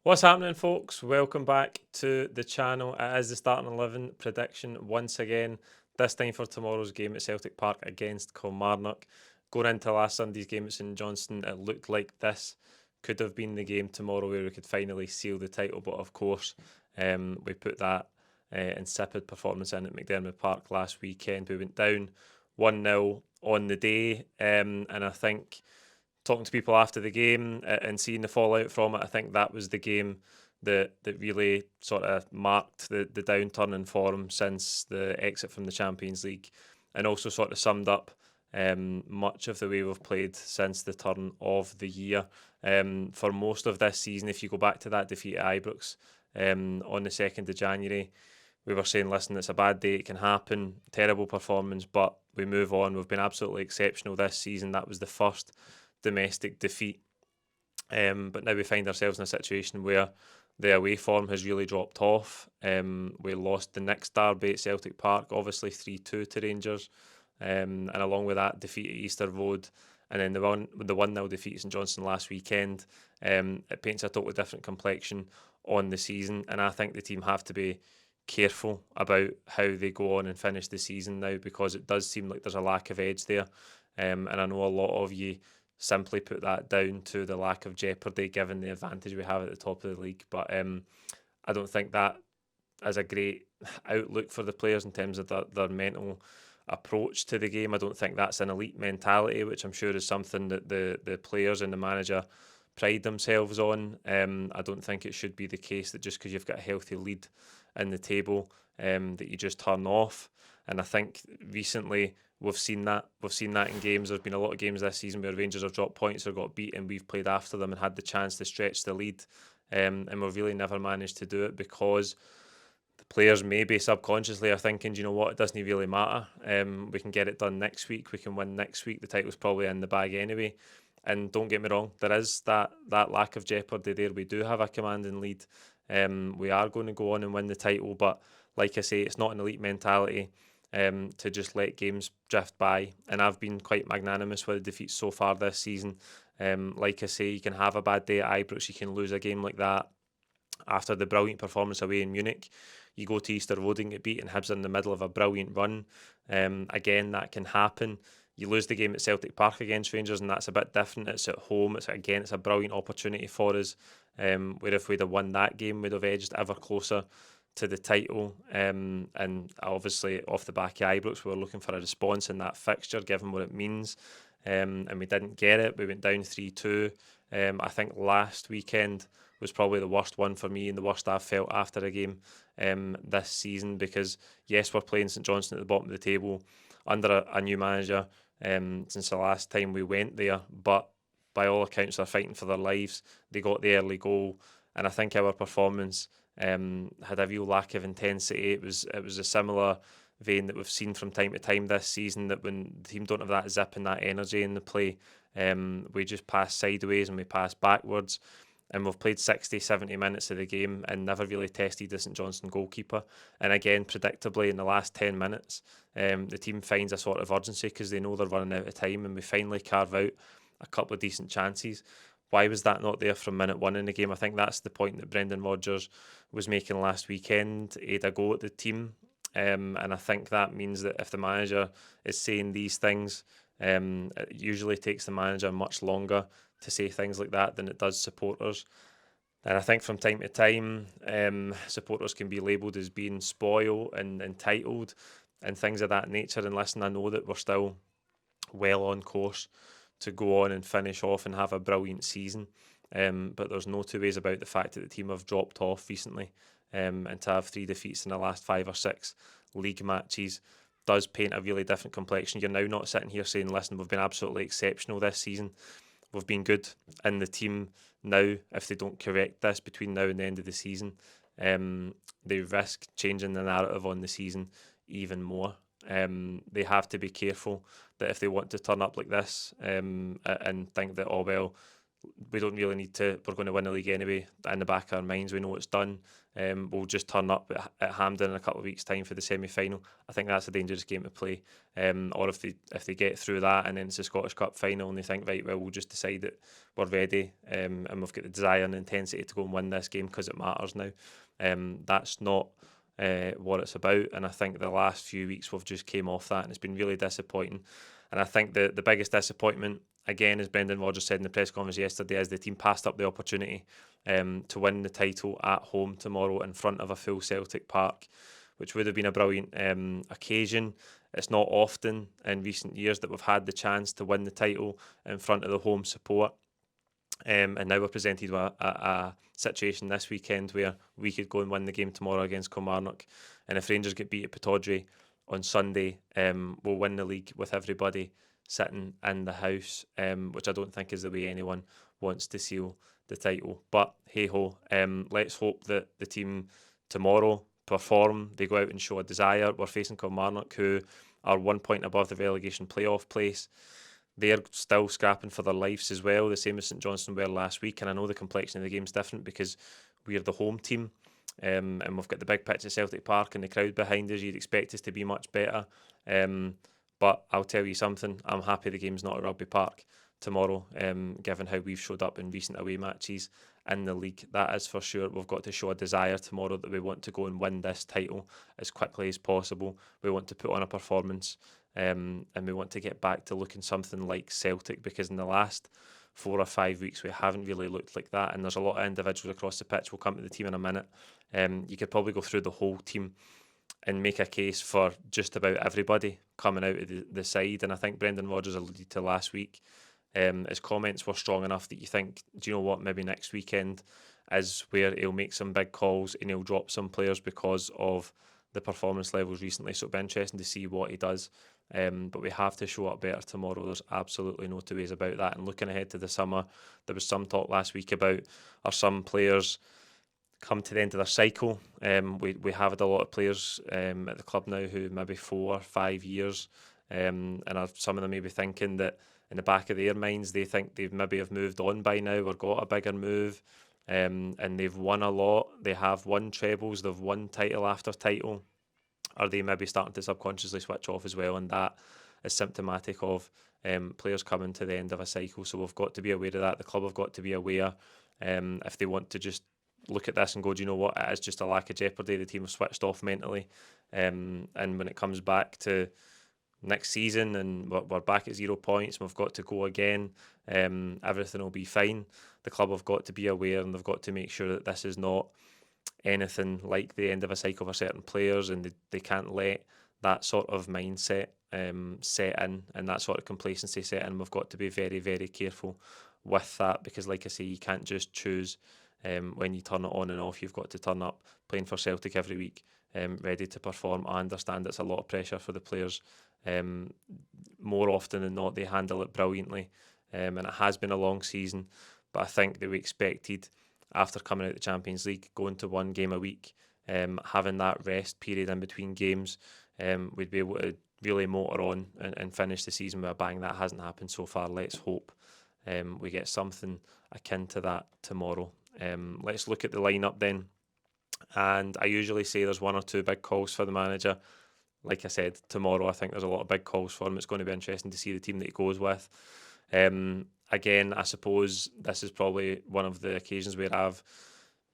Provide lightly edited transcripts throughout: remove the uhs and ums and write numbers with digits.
What's happening, folks? Welcome back to the channel. It is the starting 11 prediction once again, this time for tomorrow's game at Celtic Park against Kilmarnock. Going into last Sunday's game at St Johnstone, it looked like this could have been the game tomorrow where we could finally seal the title, but of course, we put that insipid performance in at McDermott Park last weekend. We went down 1-0 on the day, and I think talking to people after the game and seeing the fallout from it, I think that was the game that really sort of marked the downturn in form since the exit from the Champions League, and also sort of summed up much of the way we've played since the turn of the year. For most of this season, if you go back to that defeat at Ibrox on the 2nd of January, we were saying, listen, it's a bad day, it can happen, terrible performance, but we move on. We've been absolutely exceptional this season. That was the first domestic defeat. But now we find ourselves in a situation where the away form has really dropped off. We lost the next derby at Celtic Park, obviously 3-2 to Rangers, and along with that defeat at Easter Road, and then the 1-0 defeat at St Johnstone last weekend. It paints a totally different complexion on the season, and I think the team have to be careful about how they go on and finish the season now, because it does seem like there's a lack of edge there. And I know a lot of you simply put that down to the lack of jeopardy given the advantage we have at the top of the league. But I don't think that is a great outlook for the players in terms of their mental approach to the game. I don't think that's an elite mentality, which I'm sure is something that the players and the manager pride themselves on. I don't think it should be the case that just because you've got a healthy lead in the table that you just turn off. And I think recently we've seen that. We've seen that in games. There's been a lot of games this season where Rangers have dropped points or got beat, and we've played after them and had the chance to stretch the lead. And we've really never managed to do it because the players maybe subconsciously are thinking, do you know what, it doesn't really matter. We can get it done next week. We can win next week. The title's probably in the bag anyway. And don't get me wrong, there is that lack of jeopardy there. We do have a commanding lead. We are going to go on and win the title, but like I say, it's not an elite mentality to just let games drift by. And I've been quite magnanimous with the defeats so far this season. Like I say, you can have a bad day at Ibrox, you can lose a game like that. After the brilliant performance away in Munich, you go to Easter Road and get beat, and Hibs are in the middle of a brilliant run. Again, that can happen. You lose the game at Celtic Park against Rangers, and that's a bit different. It's at home. It's a brilliant opportunity for us. Where if we'd have won that game, we'd have edged ever closer to the title. And obviously, off the back of Ibrox, we were looking for a response in that fixture, given what it means. And we didn't get it. We went down 3-2. I think last weekend was probably the worst one for me and the worst I've felt after a game this season, because yes, we're playing St Johnstone at the bottom of the table under a new manager since the last time we went there, but by all accounts they're fighting for their lives. They got the early goal, and I think our performance had a real lack of intensity. It was a similar vein that we've seen from time to time this season, that when the team don't have that zip and that energy in the play, we just pass sideways and we pass backwards. And we've played 60, 70 minutes of the game and never really tested the St Johnstone goalkeeper. And again, predictably, in the last 10 minutes, the team finds a sort of urgency because they know they're running out of time, and we finally carve out a couple of decent chances. Why was that not there from minute one in the game? I think that's the point that Brendan Rodgers was making last weekend. He had a go at the team, and I think that means that if the manager is saying these things, it usually takes the manager much longer to say things like that than it does supporters. And I think from time to time, supporters can be labelled as being spoiled and entitled and things of that nature. And listen, I know that we're still well on course to go on and finish off and have a brilliant season. But there's no two ways about the fact that the team have dropped off recently. And to have 3 defeats in the last 5 or 6 league matches does paint a really different complexion. You're now not sitting here saying, listen, we've been absolutely exceptional this season. We've been good. And the team now, if they don't correct this between now and the end of the season, they risk changing the narrative on the season even more. They have to be careful that if they want to turn up like this and think that, oh, well, we don't really need to. We're going to win the league anyway. In the back of our minds, we know it's done. We'll just turn up at Hampden in a couple of weeks' time for the semi-final. I think that's a dangerous game to play. Or if they get through that and then it's a Scottish Cup final and they think, right, well, we'll just decide that we're ready, and we've got the desire and intensity to go and win this game because it matters now. That's not what it's about, and I think the last few weeks we've just came off that and it's been really disappointing. And I think the biggest disappointment, again, as Brendan Rodgers said in the press conference yesterday, is the team passed up the opportunity to win the title at home tomorrow in front of a full Celtic Park, which would have been a brilliant occasion. It's not often in recent years that we've had the chance to win the title in front of the home support. And now we're presented with a situation this weekend where we could go and win the game tomorrow against Kilmarnock. And if Rangers get beat at Pittodrie on Sunday, we'll win the league with everybody sitting in the house, which I don't think is the way anyone wants to seal the title. But hey ho, let's hope that the team tomorrow perform. They go out and show a desire. We're facing Kilmarnock, who are 1 point above the relegation playoff place. They're still scrapping for their lives as well, the same as St Johnstone were last week. And I know the complexion of the game's different because we're the home team, and we've got the big pitch at Celtic Park and the crowd behind us. You'd expect us to be much better. But I'll tell you something, I'm happy the game's not at Rugby Park tomorrow, given how we've showed up in recent away matches in the league. That is for sure. We've got to show a desire tomorrow that we want to go and win this title as quickly as possible. We want to put on a performance, and we want to get back to looking something like Celtic, because in the last 4 or 5 weeks we haven't really looked like that, and there's a lot of individuals across the pitch. We'll come to the team in a minute. You could probably go through the whole team and make a case for just about everybody coming out of the side. And I think Brendan Rodgers alluded to last week, his comments were strong enough that you think, do you know what, maybe next weekend is where he'll make some big calls and he'll drop some players because of the performance levels recently. So it'll be interesting to see what he does. But we have to show up better tomorrow. There's absolutely no two ways about that. And looking ahead to the summer, there was some talk last week about, are some players come to the end of their cycle? We have had a lot of players at the club now who maybe 4 or 5 years, and some of them may be thinking that in the back of their minds they think they've maybe have moved on by now or got a bigger move, and they've won a lot. They have won trebles, they've won title after title. Are they maybe starting to subconsciously switch off as well? And that is symptomatic of players coming to the end of a cycle. So we've got to be aware of that. The club have got to be aware, if they want to just look at this and go, do you know what, it is just a lack of jeopardy. The team have switched off mentally, and when it comes back to next season and we're back at 0 points and we've got to go again, everything will be fine. The club have got to be aware and they've got to make sure that this is not anything like the end of a cycle for certain players, and they can't let that sort of mindset set in and that sort of complacency set in. We've got to be very, very careful with that, because like I say, you can't just choose when you turn it on and off. You've got to turn up playing for Celtic every week, ready to perform. I understand it's a lot of pressure for the players. More often than not, they handle it brilliantly, and it has been a long season. But I think that we expected, after coming out of the Champions League, going to 1 game a week, having that rest period in between games, we'd be able to really motor on and finish the season with a bang. That hasn't happened so far. Let's hope we get something akin to that tomorrow. Let's look at the lineup then. And I usually say there's 1 or 2 big calls for the manager. Like I said, tomorrow I think there's a lot of big calls for him. It's going to be interesting to see the team that he goes with. Again, I suppose this is probably one of the occasions where I've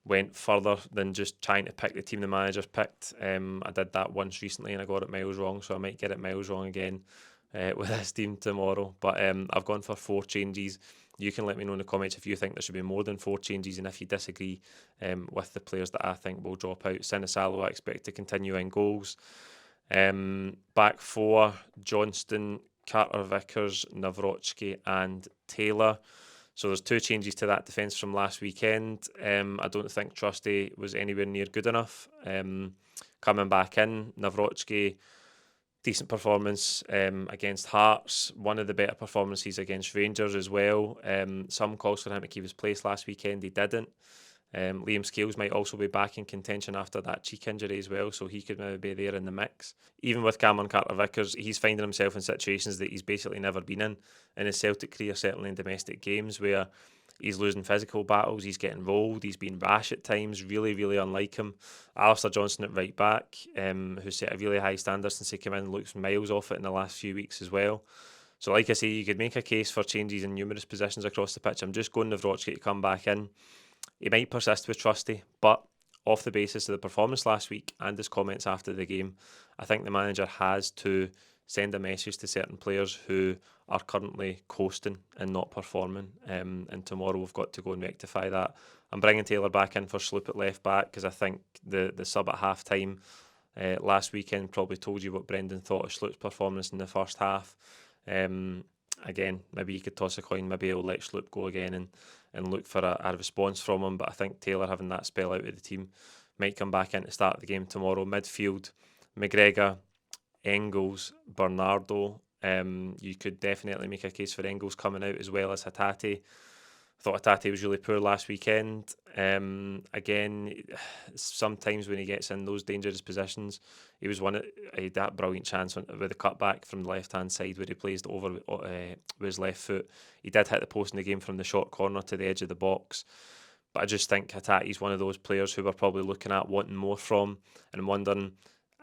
went further than just trying to pick the team the manager's picked. I did that once recently and I got it miles wrong, so I might get it miles wrong again with this team tomorrow. But I've gone for 4 changes. You can let me know in the comments if you think there should be more than 4 changes, and if you disagree with the players that I think will drop out. Sinisalo I expect to continue in goals. Back 4, Johnstone, Carter-Vickers, Nawrocki and Taylor. So there's 2 changes to that defence from last weekend. I don't think Trusty was anywhere near good enough. Coming back in, Nawrocki, decent performance against Hearts, one of the better performances against Rangers as well. Some calls for him to keep his place last weekend, he didn't. Liam Scales might also be back in contention after that cheek injury as well, so he could maybe be there in the mix. Even with Cameron Carter-Vickers, he's finding himself in situations that he's basically never been in his Celtic career, certainly in domestic games, where He's losing physical battles, he's getting rolled, he's been rash at times, really, really unlike him. Alistair Johnstone at right back, who set a really high standard since he came in, looks miles off it in the last few weeks as well. So like I say, you could make a case for changes in numerous positions across the pitch. I'm just going with Rochgate to come back in. He might persist with Trusty, but off the basis of the performance last week and his comments after the game, I think the manager has to send a message to certain players who are currently coasting and not performing. And tomorrow we've got to go and rectify that. I'm bringing Taylor back in for Sloop at left back because I think the sub at half time last weekend probably told you what Brendan thought of Sloop's performance in the first half. Again, maybe you could toss a coin, maybe he'll let Sloop go again and look for a response from him. But I think Taylor having that spell out of the team might come back in to start the game tomorrow. Midfield, McGregor, Engels, Bernardo. You could definitely make a case for Engels coming out as well as Hatate. I thought Hatate was really poor last weekend. Again, sometimes when he gets in those dangerous positions, he had that brilliant chance with the cutback from the left-hand side where he placed over with his left foot. He did hit the post in the game from the short corner to the edge of the box. But I just think Hatate's one of those players who we're probably looking at wanting more from and wondering,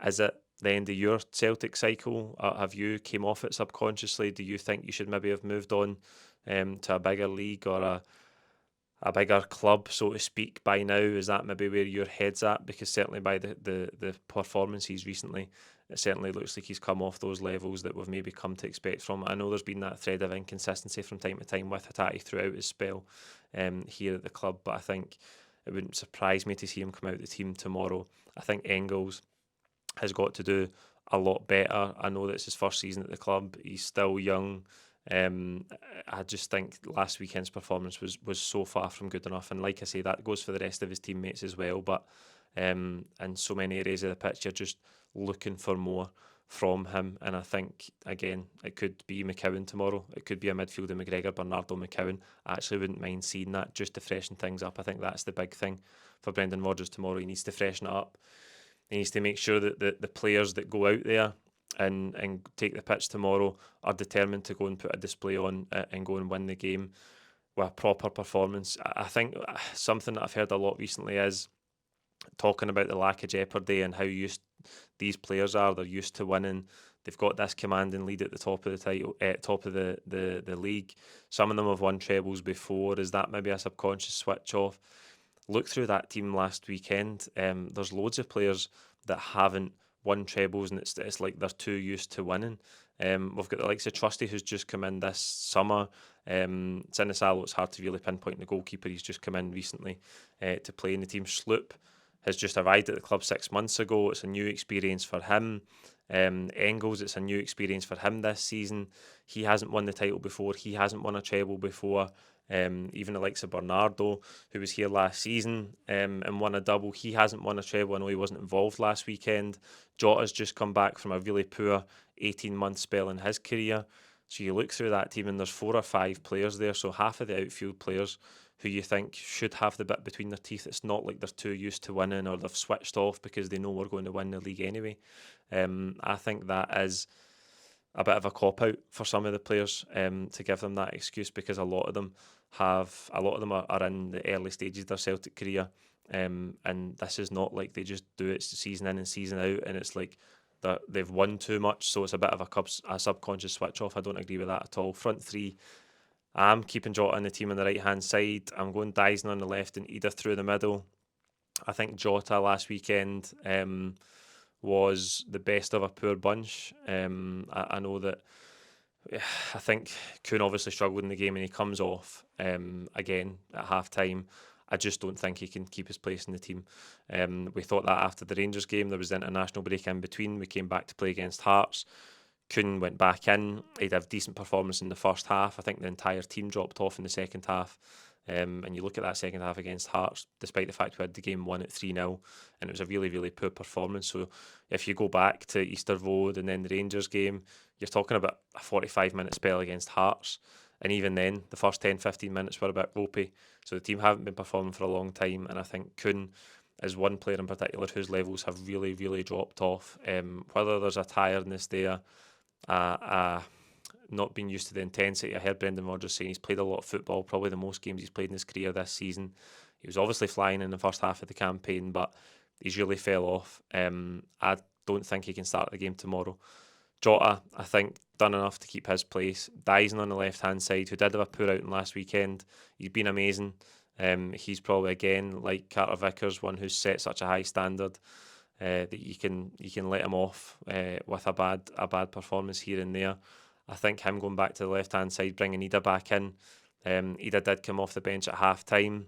is it the end of your Celtic cycle? Have you came off it subconsciously? Do you think you should maybe have moved on to a bigger league or a bigger club, so to speak, by now? Is that maybe where your head's at? Because certainly by the performances recently, it certainly looks like he's come off those levels that we've maybe come to expect from. I know there's been that thread of inconsistency from time to time with Hatate throughout his spell here at the club, but I think it wouldn't surprise me to see him come out of the team tomorrow. I think Engels has got to do a lot better. I know that it's his first season at the club. He's still young. I just think last weekend's performance was so far from good enough, and like I say, that goes for the rest of his teammates as well. But in so many areas of the pitch, you're just looking for more from him, and I think again it could be McCowan tomorrow. It could be a midfield of McGregor, Bernardo, McCowan. I actually wouldn't mind seeing that just to freshen things up. I think that's the big thing for Brendan Rodgers tomorrow. He needs to freshen it up. He needs to make sure that the players that go out there and take the pitch tomorrow are determined to go and put a display on and go and win the game with a proper performance. I think something that I've heard a lot recently is talking about the lack of jeopardy and how used these players are. They're used to winning. They've got this commanding lead at the top of the title, top of the league. Some of them have won trebles before. Is that maybe a subconscious switch off? Look through that team last weekend. There's loads of players that haven't won trebles, and it's like they're too used to winning. We've got the likes of Trusty, who's just come in this summer. Sinisalo, it's hard to really pinpoint the goalkeeper. He's just come in recently to play in the team. Sloop has just arrived at the club 6 months ago. It's a new experience for him. Engels, it's a new experience for him this season. He hasn't won the title before. He hasn't won a treble before. Even the likes of Bernardo, who was here last season and won a double, he hasn't won a treble. I know he wasn't involved last weekend. Jota's just come back from a really poor 18-month spell in his career. So you look through that team and there's 4 or 5 players there, so half of the outfield players who you think should have the bit between their teeth. It's not like they're too used to winning or they've switched off because they know we're going to win the league anyway. I think that is a bit of a cop-out for some of the players to give them that excuse, because a lot of them are in the early stages of their Celtic career, and this is not like they just do it season in and season out, and it's like they've won too much, so it's a bit of a subconscious switch off. I don't agree with that at all. Front three, I'm keeping Jota in the team on the right-hand side. I'm going Dyson on the left and Edith through the middle. I think Jota last weekend was the best of a poor bunch. I know that I think Kuhn obviously struggled in the game and he comes off again at half time. I just don't think he can keep his place in the team. We thought that after the Rangers game. There was the international break in between. We came back to play against Hearts. Kuhn went back in. He'd have decent performance in the first half. I think the entire team dropped off in the second half. And you look at that second half against Hearts, despite the fact we had the game won at 3-0, and it was a really, really poor performance. So if you go back to Easter Road and then the Rangers game, you're talking about a 45-minute spell against Hearts. And even then, the first 10-15 minutes were a bit ropey. So the team haven't been performing for a long time. And I think Kuhn is one player in particular whose levels have really, really dropped off. Whether there's a tiredness there, not been used to the intensity. I heard Brendan Rodgers saying he's played a lot of football, probably the most games he's played in his career this season. He was obviously flying in the first half of the campaign, but he's really fell off. I don't think he can start the game tomorrow. Jota, I think, done enough to keep his place. Dyson on the left-hand side, who did have a poor outing last weekend. He's been amazing. He's probably, again, like Carter Vickers, one who's set such a high standard that you can let him off with a bad performance here and there. I think him going back to the left-hand side, bringing Ida back in. Ida did come off the bench at half-time.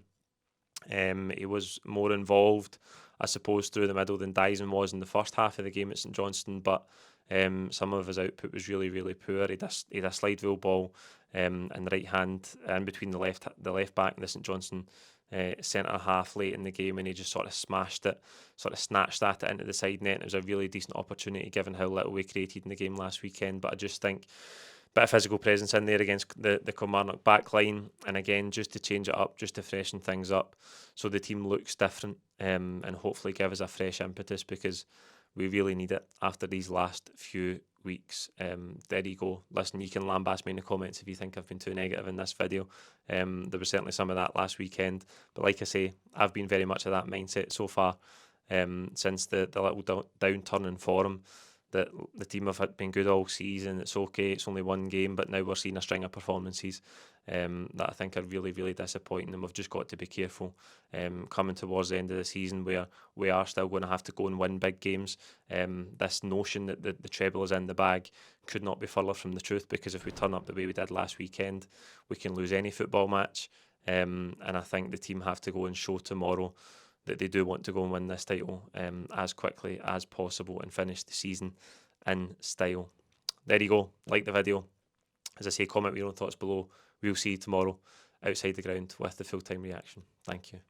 He was more involved, I suppose, through the middle than Dyson was in the first half of the game at St Johnstone, but some of his output was really, really poor. He had a slide rule ball in the right hand in between the left back and the St Johnstone centre half late in the game, and he just sort of smashed it, sort of snatched at it into the side net. It was a really decent opportunity given how little we created in the game last weekend, but I just think bit of physical presence in there against the Kilmarnock back line, and again, just to change it up, just to freshen things up so the team looks different, and hopefully give us a fresh impetus, because we really need it after these last few weeks. There you go. Listen, you can lambast me in the comments if you think I've been too negative in this video. There was certainly some of that last weekend, but like I say, I've been very much of that mindset so far since the little downturn in form. That the team have been good all season. It's okay, it's only one game, but now we're seeing a string of performances that I think are really, really disappointing, and we've just got to be careful coming towards the end of the season, where we are still going to have to go and win big games. This notion that the treble is in the bag could not be further from the truth, because if we turn up the way we did last weekend, we can lose any football match, and I think the team have to go and show tomorrow that they do want to go and win this title as quickly as possible and finish the season in style. There you go. Like the video. As I say, comment with your own thoughts below. We'll see you tomorrow outside the ground with the full-time reaction. Thank you.